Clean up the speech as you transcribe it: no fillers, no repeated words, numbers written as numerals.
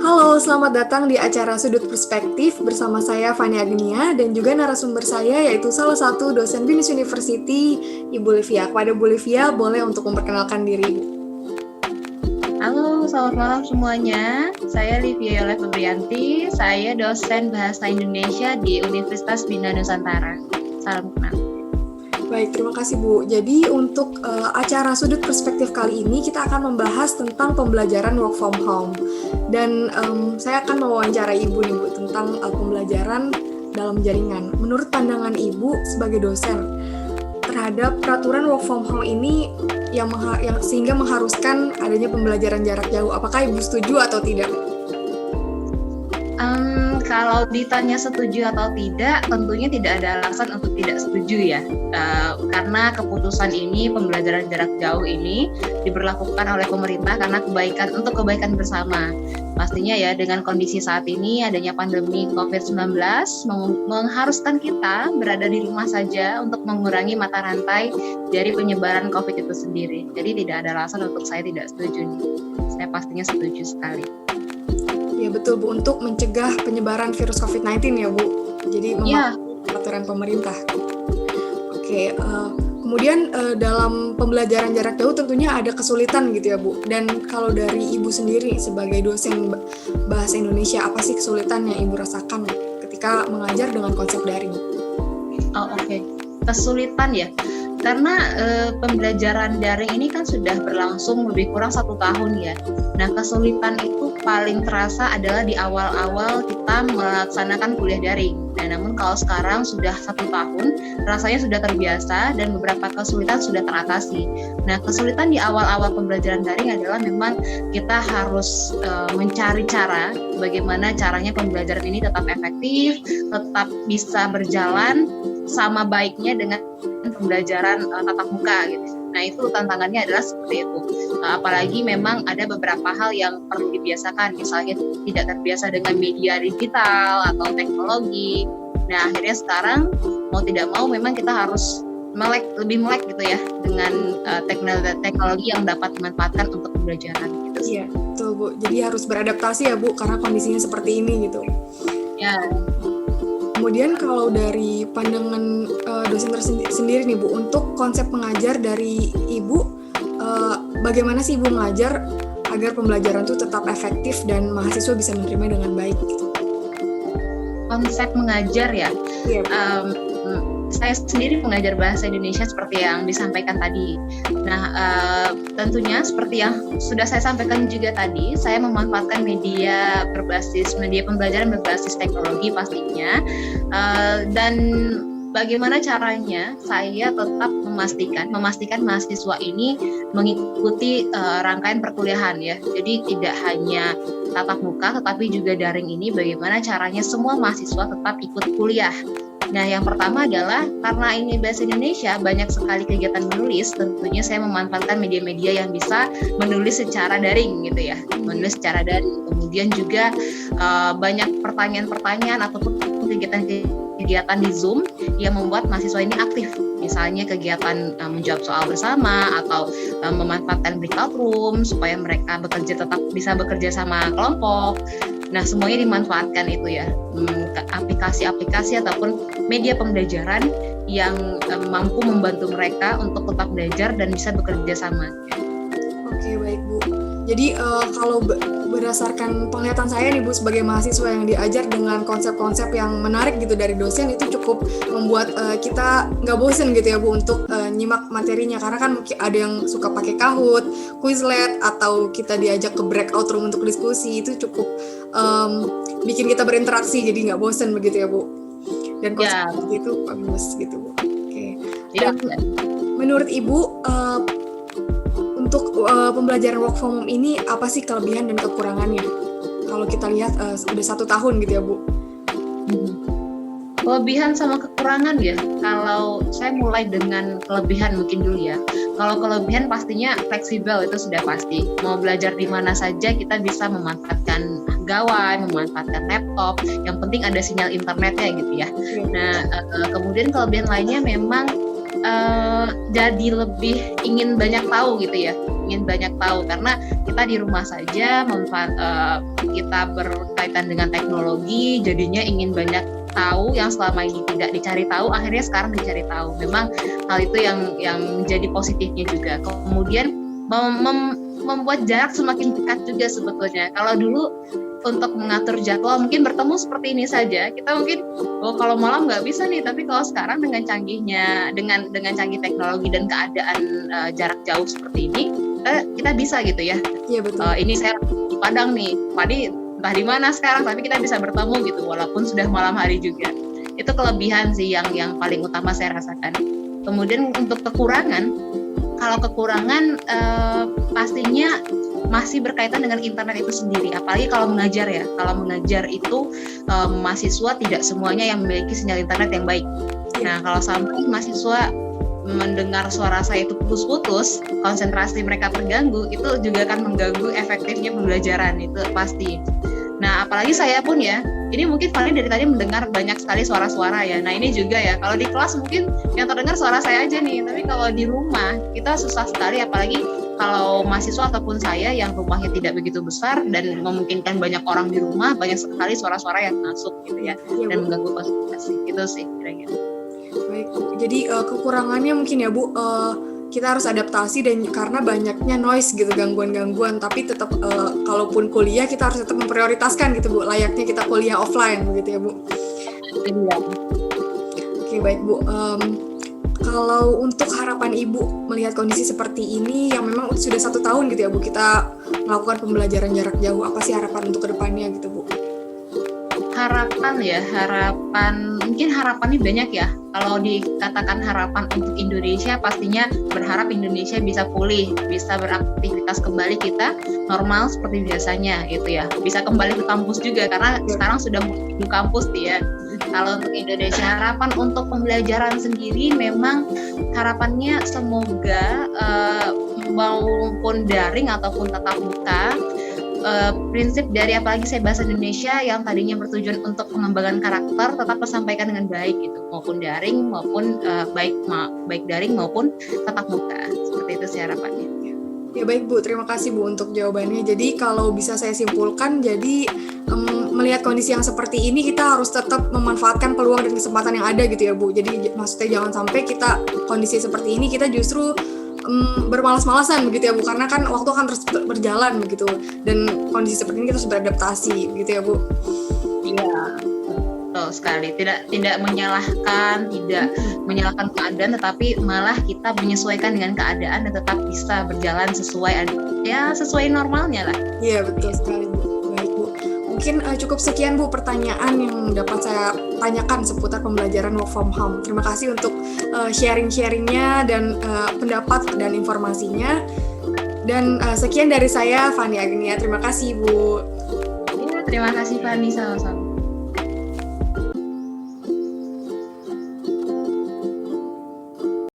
Halo, selamat datang di acara Sudut Perspektif bersama saya Fani Agnia dan juga narasumber saya yaitu salah satu dosen BINUS University, Ibu Livia. Kepada Bu Livia, boleh untuk memperkenalkan diri. Halo, selamat malam semuanya. Saya Livia Yoleh Febrianti, saya dosen Bahasa Indonesia di Universitas Bina Nusantara. Salam kenal. Baik, terima kasih Bu. Jadi untuk acara Sudut Perspektif kali ini kita akan membahas tentang pembelajaran work from home. Dan saya akan mewawancarai Ibu nih Bu tentang pembelajaran dalam jaringan. Menurut pandangan Ibu sebagai dosen terhadap peraturan work from home ini yang sehingga mengharuskan adanya pembelajaran jarak jauh, apakah Ibu setuju atau tidak? Kalau ditanya setuju atau tidak, tentunya tidak ada alasan untuk tidak setuju ya. Karena keputusan ini, pembelajaran jarak jauh ini diberlakukan oleh pemerintah karena untuk kebaikan bersama. Pastinya ya dengan kondisi saat ini adanya pandemi COVID-19 mengharuskan kita berada di rumah saja untuk mengurangi mata rantai dari penyebaran COVID itu sendiri. Jadi tidak ada alasan untuk saya tidak setuju nih. Saya pastinya setuju sekali. Ya betul Bu, untuk mencegah penyebaran virus COVID-19 ya Bu. Jadi mematuhi peraturan pemerintah. Oke, kemudian dalam pembelajaran jarak jauh tentunya ada kesulitan gitu ya Bu. Dan kalau dari Ibu sendiri sebagai dosen Bahasa Indonesia, apa sih kesulitan yang Ibu rasakan ketika mengajar dengan konsep daring? Oke. Kesulitan ya. Karena pembelajaran daring ini kan sudah berlangsung lebih kurang 1 tahun ya. Nah, kesulitan itu paling terasa adalah di awal-awal kita melaksanakan kuliah daring. Nah, namun kalau sekarang sudah 1 tahun, rasanya sudah terbiasa dan beberapa kesulitan sudah teratasi. Nah, kesulitan di awal-awal pembelajaran daring adalah memang kita harus mencari cara bagaimana caranya pembelajaran ini tetap efektif, tetap bisa berjalan sama baiknya dengan pembelajaran tatap muka gitu. Nah, itu tantangannya adalah seperti itu. Apalagi memang ada beberapa hal yang perlu dibiasakan, misalnya tidak terbiasa dengan media digital atau teknologi. Nah, akhirnya sekarang mau tidak mau memang kita harus lebih melek gitu ya dengan teknologi yang dapat dimanfaatkan untuk pembelajaran gitu. Iya, betul Bu. Jadi harus beradaptasi ya Bu karena kondisinya seperti ini gitu. Ya. Kemudian kalau dari pandangan dosen sendiri nih Bu, untuk konsep mengajar dari Ibu, bagaimana sih Ibu mengajar agar pembelajaran itu tetap efektif dan mahasiswa bisa menerima dengan baik gitu? Konsep mengajar ya? Iya. Saya sendiri mengajar bahasa Indonesia seperti yang disampaikan tadi. Nah, tentunya seperti yang sudah saya sampaikan juga tadi, saya memanfaatkan media pembelajaran berbasis teknologi pastinya. Dan bagaimana caranya saya tetap memastikan mahasiswa ini mengikuti rangkaian perkuliahan ya. Jadi tidak hanya tatap muka tetapi juga daring ini bagaimana caranya semua mahasiswa tetap ikut kuliah. Nah, yang pertama adalah karena ini bahasa Indonesia banyak sekali kegiatan menulis, tentunya saya memanfaatkan media-media yang bisa menulis secara daring gitu ya, menulis secara daring. Kemudian juga banyak pertanyaan-pertanyaan ataupun kegiatan di Zoom yang membuat mahasiswa ini aktif. Misalnya kegiatan menjawab soal bersama atau memanfaatkan breakout room supaya mereka tetap bisa bekerja sama kelompok. Nah, semuanya dimanfaatkan itu ya, aplikasi-aplikasi ataupun media pembelajaran yang mampu membantu mereka untuk tetap belajar dan bisa bekerja sama. Oke, baik Bu. Jadi kalau berdasarkan penglihatan saya nih Bu sebagai mahasiswa yang diajar dengan konsep-konsep yang menarik gitu dari dosen, itu cukup membuat kita nggak bosen gitu ya Bu untuk nyimak materinya, karena kan ada yang suka pakai Kahoot, Quizlet, atau kita diajak ke breakout room untuk diskusi. Itu cukup bikin kita berinteraksi jadi nggak bosen begitu ya Bu. Dan konsep seperti itu bagus gitu Bu. Oke. Dan menurut Ibu untuk pembelajaran work from home ini apa sih kelebihan dan kekurangannya? Kalau kita lihat udah 1 tahun gitu ya Bu. Kelebihan sama kekurangan ya. Kalau saya mulai dengan kelebihan mungkin dulu ya. Kalau kelebihan pastinya fleksibel, itu sudah pasti. Mau belajar di mana saja kita bisa memanfaatkan gawai, memanfaatkan laptop. Yang penting ada sinyal internetnya gitu ya. Nah, kemudian kelebihan lainnya memang jadi lebih ingin banyak tahu gitu ya, ingin banyak tahu karena kita di rumah saja kita berkaitan dengan teknologi, jadinya ingin banyak tahu yang selama ini tidak dicari tahu, akhirnya sekarang dicari tahu. Memang hal itu yang menjadi positifnya juga. Kemudian membuat jarak semakin dekat juga sebetulnya. Kalau dulu untuk mengatur jadwal mungkin bertemu seperti ini saja, kita mungkin kalau malam nggak bisa nih, tapi kalau sekarang dengan canggihnya, dengan canggih teknologi dan keadaan jarak jauh seperti ini, kita bisa gitu ya. Iya betul. Ini saya di Padang nih, Padi entah di mana sekarang, tapi kita bisa bertemu gitu walaupun sudah malam hari juga. Itu kelebihan sih yang paling utama saya rasakan. Kemudian untuk kekurangan, kalau kekurangan pastinya masih berkaitan dengan internet itu sendiri, apalagi kalau mengajar ya. Kalau mengajar itu mahasiswa tidak semuanya yang memiliki sinyal internet yang baik. Nah, kalau sampai mahasiswa mendengar suara saya itu putus-putus, konsentrasi mereka terganggu, itu juga akan mengganggu efektifnya pembelajaran, itu pasti. Nah, apalagi saya pun ya, ini mungkin Fani dari tadi mendengar banyak sekali suara-suara ya. Nah, ini juga ya, kalau di kelas mungkin yang terdengar suara saya aja nih, tapi kalau di rumah kita susah sekali, apalagi kalau mahasiswa ataupun saya yang rumahnya tidak begitu besar dan memungkinkan banyak orang di rumah, banyak sekali suara-suara yang masuk gitu ya, dan mengganggu konsentrasi. Itu sih kira-kira. Baik, jadi kekurangannya mungkin ya Bu, kita harus adaptasi dan karena banyaknya noise gitu, gangguan-gangguan, tapi tetap kalaupun kuliah kita harus tetap memprioritaskan gitu Bu, layaknya kita kuliah offline begitu ya Bu. Iya. Oke, baik Bu. Kalau untuk harapan Ibu melihat kondisi seperti ini yang memang sudah 1 tahun gitu ya Bu, kita melakukan pembelajaran jarak jauh, apa sih harapan untuk kedepannya gitu Bu? Harapan mungkin harapannya banyak ya. Kalau dikatakan harapan untuk Indonesia, pastinya berharap Indonesia bisa pulih, bisa beraktivitas kembali, kita normal seperti biasanya gitu ya, bisa kembali ke kampus juga karena sekarang sudah di kampus ya. Kalau untuk Indonesia, harapan untuk pembelajaran sendiri memang harapannya semoga maupun daring ataupun tatap muka, prinsip dari apalagi saya bahasa Indonesia yang tadinya bertujuan untuk pengembangan karakter tetap tersampaikan dengan baik gitu, maupun daring maupun baik daring maupun tatap muka, seperti itu sih harapannya. Ya baik Bu, terima kasih Bu untuk jawabannya. Jadi kalau bisa saya simpulkan, jadi melihat kondisi yang seperti ini kita harus tetap memanfaatkan peluang dan kesempatan yang ada gitu ya Bu. Jadi maksudnya jangan sampai kita kondisi seperti ini kita justru bermalas-malasan begitu ya Bu, karena kan waktu akan terus berjalan begitu, dan kondisi seperti ini kita harus beradaptasi begitu ya Bu. Iya, betul sekali. Tidak menyalahkan, tidak menyalahkan keadaan, tetapi malah kita menyesuaikan dengan keadaan dan tetap bisa berjalan sesuai normalnya lah. Iya betul sekali Bu. Baik Bu, mungkin cukup sekian Bu pertanyaan yang dapat saya tanyakan seputar pembelajaran work from home. Terima kasih untuk sharing-sharingnya dan pendapat dan informasinya. Dan sekian dari saya, Fani Agnia. Terima kasih Bu. Ya, terima kasih Fani, sama-sama.